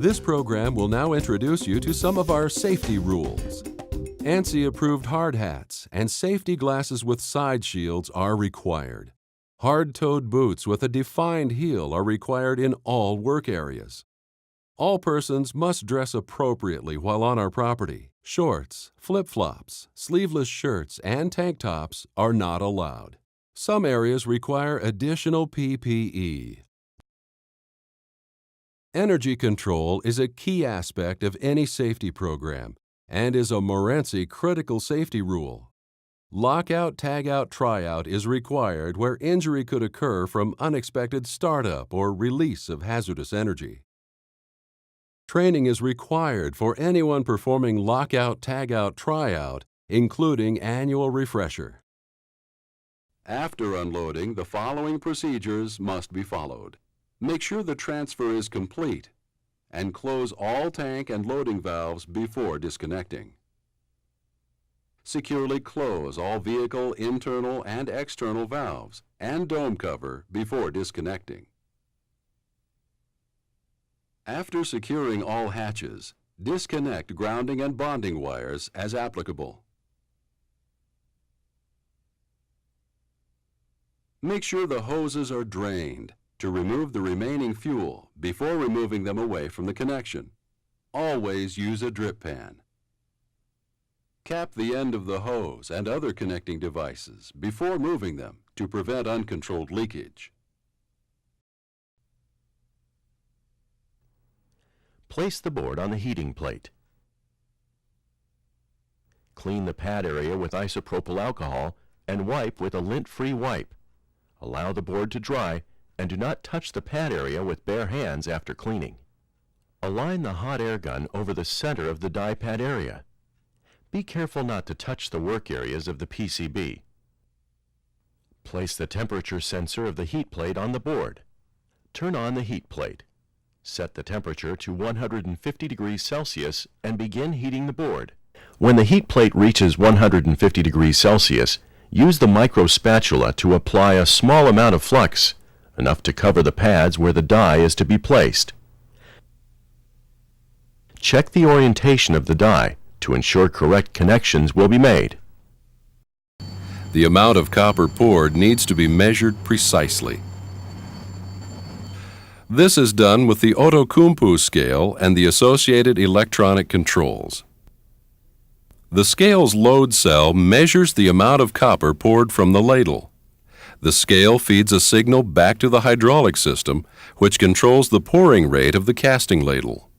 This program will now introduce you to some of our safety rules. ANSI-approved hard hats and safety glasses with side shields are required. Hard-toed boots with a defined heel are required in all work areas. All persons must dress appropriately while on our property. Shorts, flip-flops, sleeveless shirts, and tank tops are not allowed. Some areas require additional PPE. Energy control is a key aspect of any safety program and is a Morenci critical safety rule. Lockout, tagout, tryout is required where injury could occur from unexpected startup or release of hazardous energy. Training is required for anyone performing lockout, tagout, tryout, including annual refresher. After unloading, the following procedures must be followed. Make sure the transfer is complete and close all tank and loading valves before disconnecting. Securely close all vehicle internal and external valves and dome cover before disconnecting. After securing all hatches, disconnect grounding and bonding wires as applicable. Make sure the hoses are drained to remove the remaining fuel before removing them away from the connection. Always use a drip pan. Cap the end of the hose and other connecting devices before moving them to prevent uncontrolled leakage. Place the board on the heating plate. Clean the pad area with isopropyl alcohol and wipe with a lint-free wipe. Allow the board to dry and do not touch the pad area with bare hands after cleaning. Align the hot air gun over the center of the die pad area. Be careful not to touch the work areas of the PCB. Place the temperature sensor of the heat plate on the board. Turn on the heat plate. Set the temperature to 150 degrees Celsius and begin heating the board. When the heat plate reaches 150 degrees Celsius, use the micro spatula to apply a small amount of flux, enough to cover the pads where the die is to be placed. Check the orientation of the die to ensure correct connections will be made. The amount of copper poured needs to be measured precisely. This is done with the Outokumpu scale and the associated electronic controls. The scale's load cell measures the amount of copper poured from the ladle. The scale feeds a signal back to the hydraulic system, which controls the pouring rate of the casting ladle.